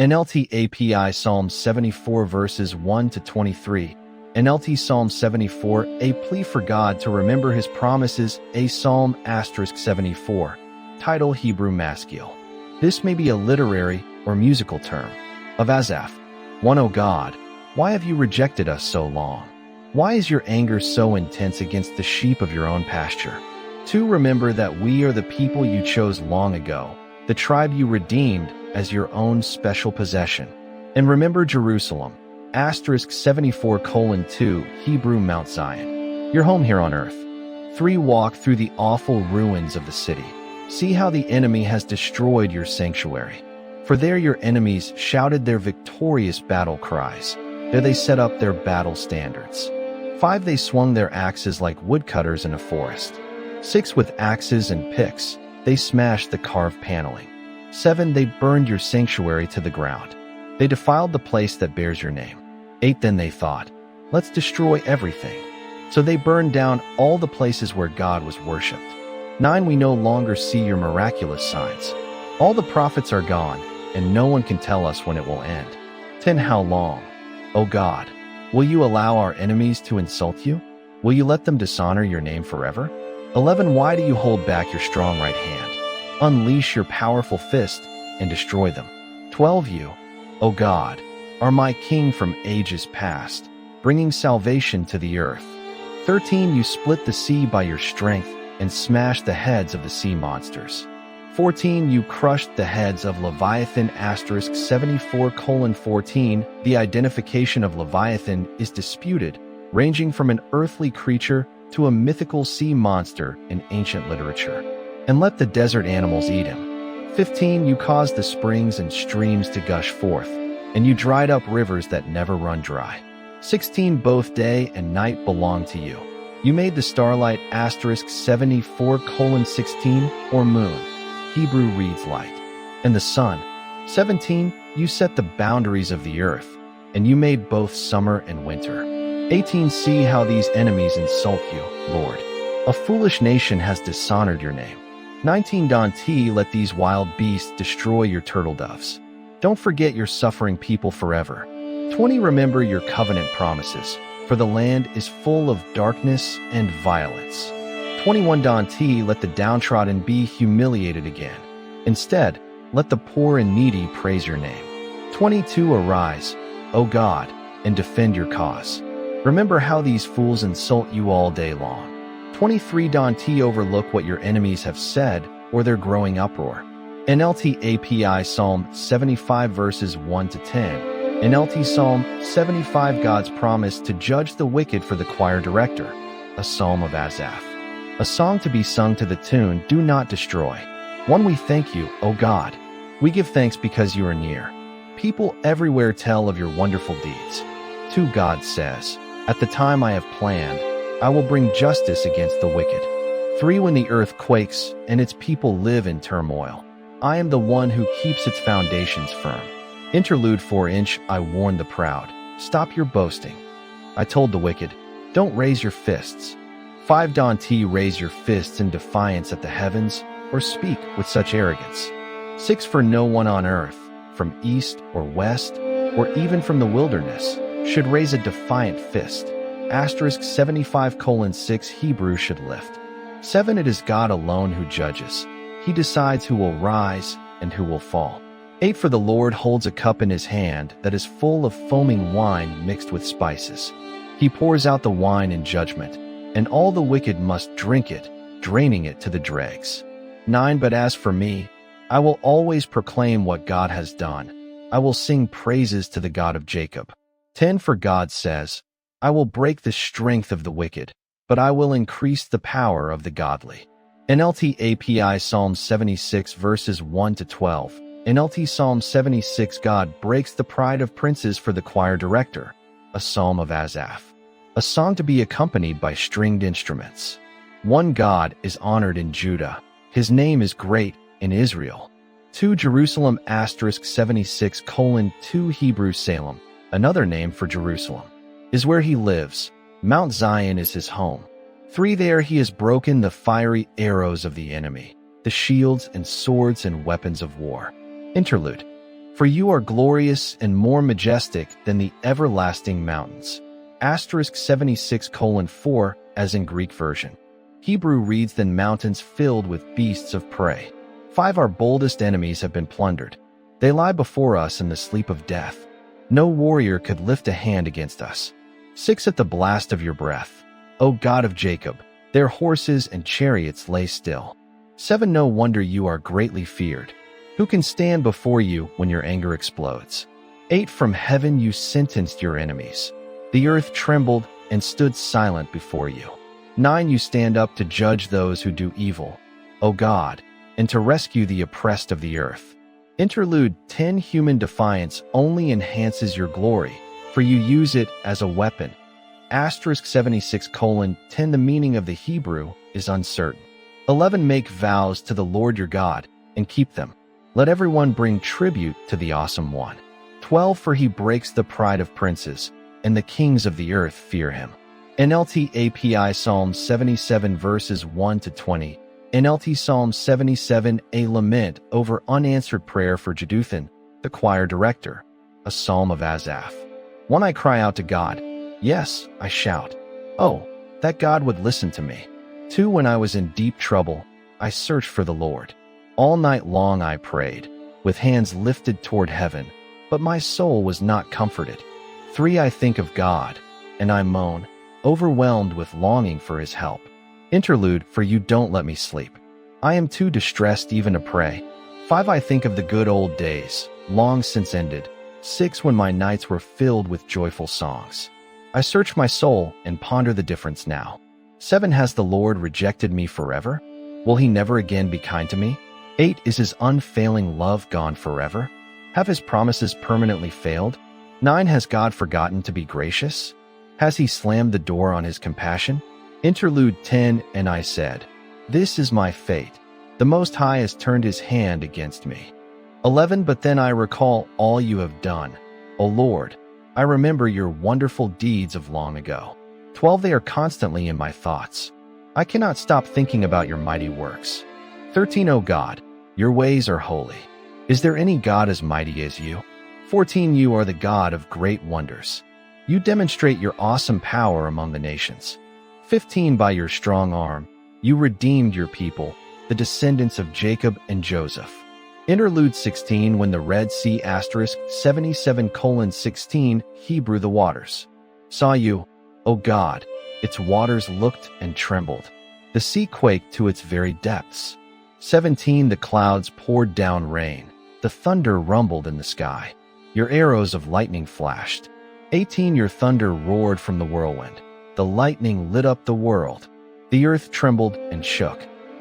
NLT API Psalm 74 verses 1 to 23. NLT Psalm 74, a plea for God to remember his promises, a Psalm *74. Title Hebrew Maskil. This may be a literary or musical term. Of Asaph. 1. O God, why have you rejected us so long? Why is your anger so intense against the sheep of your own pasture? 2. Remember that we are the people you chose long ago, the tribe you redeemed as your own special possession. And remember Jerusalem, *74:2, Hebrew Mount Zion, your home here on earth. 3. Walk through the awful ruins of the city. See how the enemy has destroyed your sanctuary. For there your enemies shouted their victorious battle cries. There they set up their battle standards. 5. They swung their axes like woodcutters in a forest. 6. With axes and picks, they smashed the carved paneling. 7. They burned your sanctuary to the ground. They defiled the place that bears your name. 8. Then they thought, let's destroy everything. So they burned down all the places where God was worshipped. 9. We no longer see your miraculous signs. All the prophets are gone, and no one can tell us when it will end. 10. How long, O God, will you allow our enemies to insult you? Will you let them dishonor your name forever? 11. Why do you hold back your strong right hand? Unleash your powerful fist and destroy them. 12. You, O God, are my king from ages past, bringing salvation to the earth. 13. You split the sea by your strength and smashed the heads of the sea monsters. 14. You crushed the heads of Leviathan *74:14. The identification of Leviathan is disputed, ranging from an earthly creature to a mythical sea monster in ancient literature. And let the desert animals eat him. 15. You caused the springs and streams to gush forth, and you dried up rivers that never run dry. 16. Both day and night belong to you. You made the starlight *74:16, or moon. Hebrew reads light. And the sun. 17. You set the boundaries of the earth, and you made both summer and winter. 18. See how these enemies insult you, Lord. A foolish nation has dishonored your name. 19. NLT Let these wild beasts destroy your turtle doves. Don't forget your suffering people forever. 20. Remember your covenant promises, for the land is full of darkness and violence. 21. NLT Let the downtrodden be humiliated again. Instead, let the poor and needy praise your name. 22. Arise, O God, and defend your cause. Remember how these fools insult you all day long. 23. NLT Overlook what your enemies have said, or their growing uproar. NLT API Psalm 75 verses 1 to 10. NLT Psalm 75 God's promise to judge the wicked for the choir director. A Psalm of Asaph. A song to be sung to the tune, Do Not Destroy. 1. We thank you, O God. We give thanks because you are near. People everywhere tell of your wonderful deeds. 2. God says, At the time I have planned, I will bring justice against the wicked. 3. When the earth quakes and its people live in turmoil, I am the one who keeps its foundations firm. Interlude 4. I warned the proud, stop your boasting. I told the wicked, don't raise your fists. 5. NLT Raise your fists in defiance at the heavens, or speak with such arrogance. 6. For no one on earth, from east or west, or even from the wilderness, should raise a defiant fist. *75:6 Hebrew should lift. 7. It is God alone who judges. He decides who will rise and who will fall. 8. For the Lord holds a cup in his hand that is full of foaming wine mixed with spices. He pours out the wine in judgment, and all the wicked must drink it, draining it to the dregs. 9. But as for me, I will always proclaim what God has done. I will sing praises to the God of Jacob. 10. For God says, I will break the strength of the wicked, but I will increase the power of the godly. NLT API Psalm 76 verses 1 to 12. NLT Psalm 76 God breaks the pride of princes for the choir director. A Psalm of Asaph. A song to be accompanied by stringed instruments. 1. God is honored in Judah. His name is great in Israel. 2. Jerusalem *76:2 Hebrew Salem, another name for Jerusalem, is where he lives. Mount Zion is his home. 3. There he has broken the fiery arrows of the enemy, the shields and swords and weapons of war. Interlude. For you are glorious and more majestic than the everlasting mountains. Asterisk 76:4, as in Greek version. Hebrew reads, then mountains filled with beasts of prey. 5. Our boldest enemies have been plundered. They lie before us in the sleep of death. No warrior could lift a hand against us. 6. At the blast of your breath, O God of Jacob, their horses and chariots lay still. 7. No wonder you are greatly feared. Who can stand before you when your anger explodes? 8. From heaven you sentenced your enemies. The earth trembled and stood silent before you. 9. You stand up to judge those who do evil, O God, and to rescue the oppressed of the earth. Interlude 10. Human defiance only enhances your glory, for you use it as a weapon. Asterisk 76:10. The meaning of the Hebrew is uncertain. 11. Make vows to the Lord your God, and keep them. Let everyone bring tribute to the Awesome One. 12. For he breaks the pride of princes, and the kings of the earth fear him. NLT API Psalm 77 verses 1-20. NLT Psalm 77, a lament over unanswered prayer for Jeduthun, the choir director, a psalm of Asaph. 1. I cry out to God. Yes, I shout. Oh, that God would listen to me. 2. When I was in deep trouble, I searched for the Lord. All night long I prayed, with hands lifted toward heaven, but my soul was not comforted. 3. I think of God, and I moan, overwhelmed with longing for his help. Interlude, for you don't let me sleep. I am too distressed even to pray. 5. I think of the good old days, long since ended. 6. When my nights were filled with joyful songs. I search my soul and ponder the difference now. 7. Has the Lord rejected me forever? Will he never again be kind to me? 8. Is his unfailing love gone forever? Have his promises permanently failed? 9. Has God forgotten to be gracious? Has he slammed the door on his compassion? Interlude 10. And I said, this is my fate. The Most High has turned his hand against me. 11. But then I recall all you have done, O Lord. I remember your wonderful deeds of long ago. 12. They are constantly in my thoughts. I cannot stop thinking about your mighty works. 13. O God, your ways are holy. Is there any God as mighty as you? 14. You are the God of great wonders. You demonstrate your awesome power among the nations. 15. By your strong arm, you redeemed your people, the descendants of Jacob and Joseph. Interlude 16. When the Red Sea asterisk 77:16 Hebrew the waters saw you, O God, its waters looked and trembled. The sea quaked to its very depths. 17. The clouds poured down rain. The thunder rumbled in the sky. Your arrows of lightning flashed. 18. Your thunder roared from the whirlwind. The lightning lit up the world. The earth trembled and shook.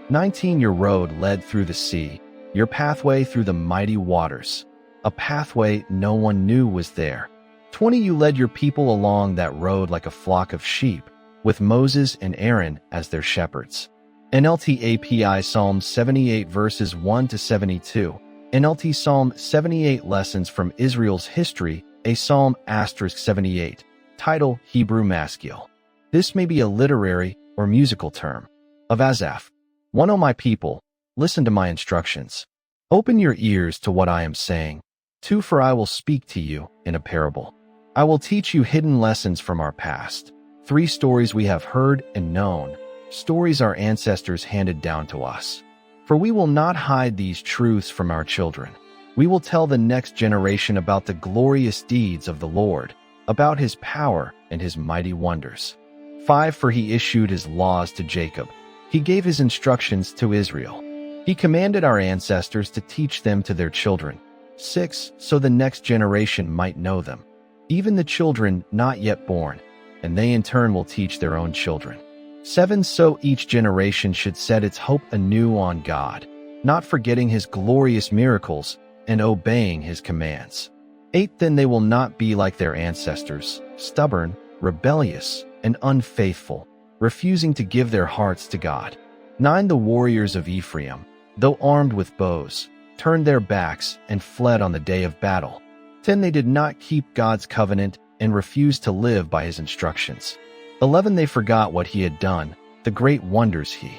19. Your road led through the sea, your pathway through the mighty waters, a pathway no one knew was there. 20. You led your people along that road like a flock of sheep, with Moses and Aaron as their shepherds. NLT API Psalm 78 verses 1-72. NLT Psalm 78 Lessons from Israel's History, a Psalm asterisk 78. Title Hebrew Masculine. This may be a literary or musical term. Of Asaph. 1. O my people, listen to my instructions. Open your ears to what I am saying. 2. For I will speak to you in a parable. I will teach you hidden lessons from our past. 3. Stories we have heard and known, stories our ancestors handed down to us. For we will not hide these truths from our children. We will tell the next generation about the glorious deeds of the Lord, about his power and his mighty wonders. 5. For he issued his laws to Jacob. He gave his instructions to Israel. He commanded our ancestors to teach them to their children. 6. So the next generation might know them, even the children not yet born, and they in turn will teach their own children. 7. So each generation should set its hope anew on God, not forgetting his glorious miracles and obeying his commands. 8. Then they will not be like their ancestors, stubborn, rebellious, and unfaithful, refusing to give their hearts to God. 9. The warriors of Ephraim, though armed with bows, turned their backs and fled on the day of battle. 10. They did not keep God's covenant and refused to live by his instructions. 11. They forgot what he had done, the great wonders he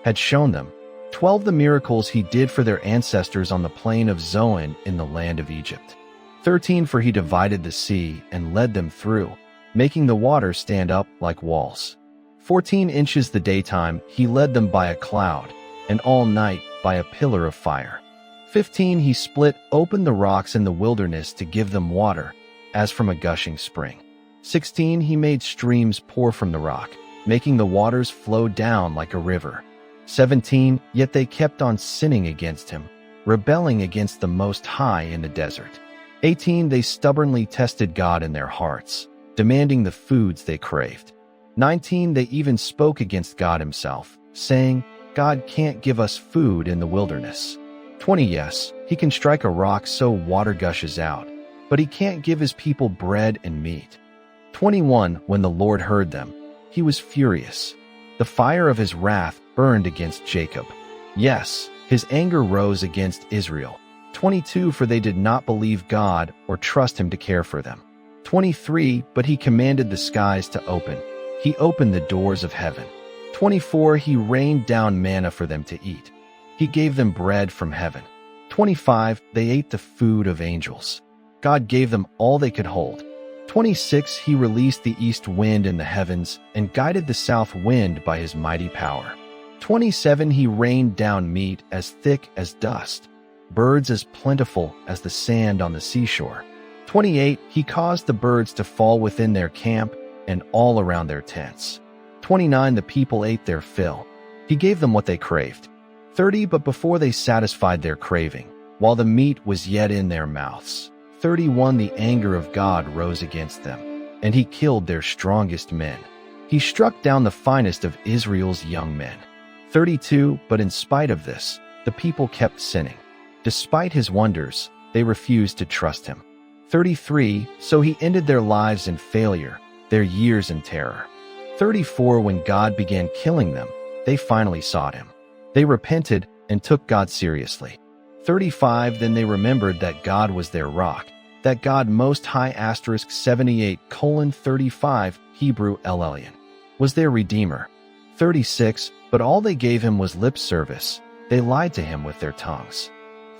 had shown them. 12 the miracles he did for their ancestors on the plain of Zoan in the land of Egypt. 13 for he divided the sea and led them through, making the water stand up like walls. 14 inches the daytime he led them by a cloud, and all night by a pillar of fire. 15 he split open the rocks in the wilderness to give them water, as from a gushing spring. 16 he made streams pour from the rock, making the waters flow down like a river. 17 yet they kept on sinning against him, rebelling against the Most High in the desert. 18 they stubbornly tested God in their hearts, demanding the foods they craved. 19 they even spoke against God himself, saying, God can't give us food in the wilderness. 20 yes, he can strike a rock so water gushes out, but he can't give his people bread and meat. 21 when the Lord heard them, he was furious. The fire of his wrath burned against Jacob. Yes, his anger rose against Israel. 22 for they did not believe God or trust him to care for them. 23 but he commanded the skies to open. He opened the doors of heaven. 24 he rained down manna for them to eat. He gave them bread from heaven. 25 they ate the food of angels. God gave them all they could hold. 26 he released the east wind in the heavens and guided the south wind by his mighty power. 27 he rained down meat as thick as dust, birds as plentiful as the sand on the seashore. 28 he caused the birds to fall within their camp and all around their tents. 29 the people ate their fill. He gave them what they craved. 30 but before they satisfied their craving, while the meat was yet in their mouths. 31 the anger of God rose against them, and he killed their strongest men. He struck down the finest of Israel's young men. 32 but in spite of this, the people kept sinning. Despite his wonders, they refused to trust him. 33 so he ended their lives in failure, their years in terror. 34 when God began killing them, they finally sought him. They repented and took God seriously. 35 then they remembered that God was their rock, that God Most High *78:35 Hebrew Elyon was their Redeemer. 36 but all they gave him was lip service. They lied to him with their tongues.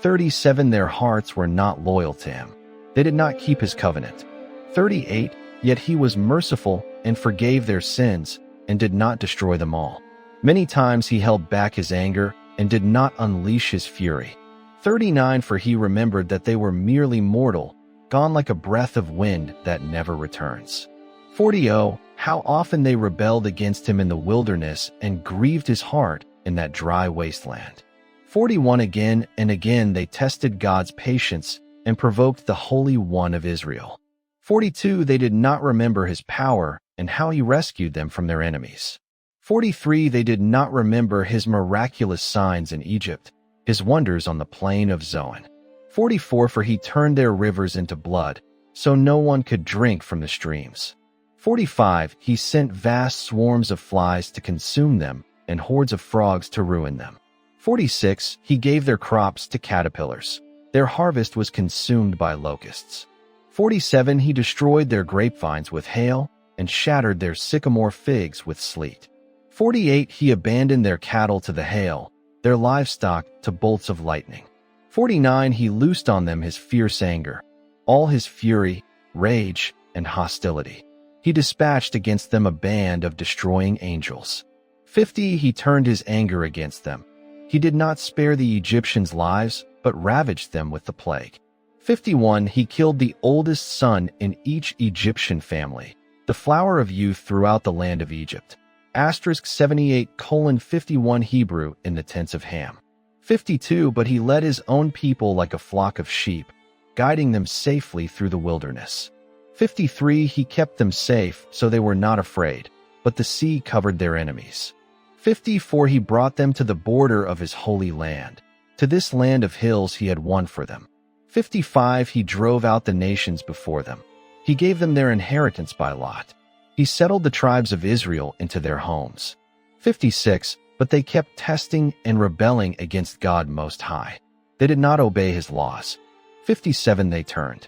37 their hearts were not loyal to him. They did not keep his covenant. 38 yet he was merciful and forgave their sins and did not destroy them all. Many times he held back his anger and did not unleash his fury. 39 for he remembered that they were merely mortal, gone like a breath of wind that never returns. 40 oh, how often they rebelled against him in the wilderness and grieved his heart in that dry wasteland. 41 again and again they tested God's patience and provoked the Holy One of Israel. 42 they did not remember his power and how he rescued them from their enemies. 43 they did not remember his miraculous signs in Egypt, his wonders on the plain of Zoan. 44 for he turned their rivers into blood, so no one could drink from the streams. 45 he sent vast swarms of flies to consume them and hordes of frogs to ruin them. 46 he gave their crops to caterpillars. Their harvest was consumed by locusts. 47 he destroyed their grapevines with hail and shattered their sycamore figs with sleet. 48 he abandoned their cattle to the hail, their livestock to bolts of lightning. 49 he loosed on them his fierce anger, all his fury, rage, and hostility. He dispatched against them a band of destroying angels. 50 he turned his anger against them. He did not spare the Egyptians' lives, but ravaged them with the plague. 51 he killed the oldest son in each Egyptian family, the flower of youth throughout the land of Egypt. *78:51 Hebrew in the tents of Ham. 52 but he led his own people like a flock of sheep, guiding them safely through the wilderness. 53 he kept them safe so they were not afraid, but the sea covered their enemies. 54 he brought them to the border of his holy land, to this land of hills he had won for them. 55 he drove out the nations before them. He gave them their inheritance by lot. He settled the tribes of Israel into their homes. 56 but they kept testing and rebelling against God Most High. They did not obey his laws. 57 they turned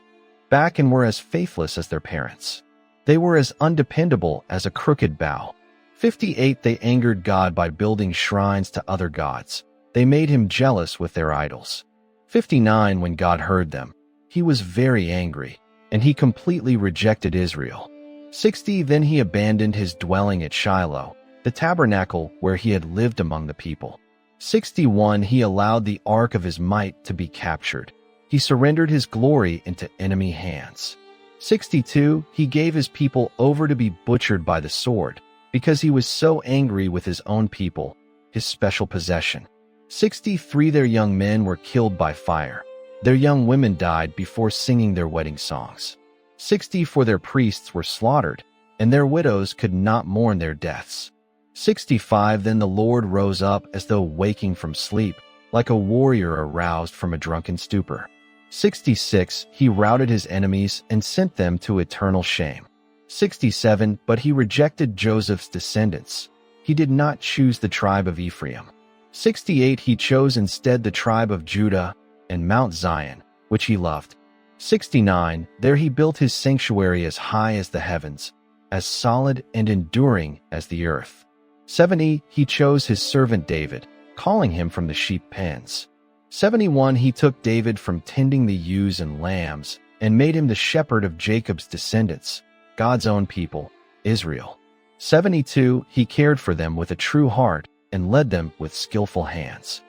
back and were as faithless as their parents. They were as undependable as a crooked bow. 58 they angered God by building shrines to other gods. They made him jealous with their idols. 59 When God heard them, he was very angry, and he completely rejected Israel. 60 Then he abandoned his dwelling at Shiloh, the tabernacle where he had lived among the people. 61 He allowed the ark of his might to be captured. He surrendered his glory into enemy hands. 62 He gave his people over to be butchered by the sword, because he was so angry with his own people, his special possession. 63 Their young men were killed by fire. Their young women died before singing their wedding songs. 64 Their priests were slaughtered, and their widows could not mourn their deaths. 65 Then the Lord rose up as though waking from sleep, like a warrior aroused from a drunken stupor. 66 He routed his enemies and sent them to eternal shame. 67 But he rejected Joseph's descendants. He did not choose the tribe of Ephraim. 68 He chose instead the tribe of Judah and Mount Zion, which he loved. 69 There he built his sanctuary as high as the heavens, as solid and enduring as the earth. 70 He chose his servant David, calling him from the sheep pens. 71 He took David from tending the ewes and lambs and made him the shepherd of Jacob's descendants, God's own people, Israel. 72 He cared for them with a true heart and led them with skillful hands.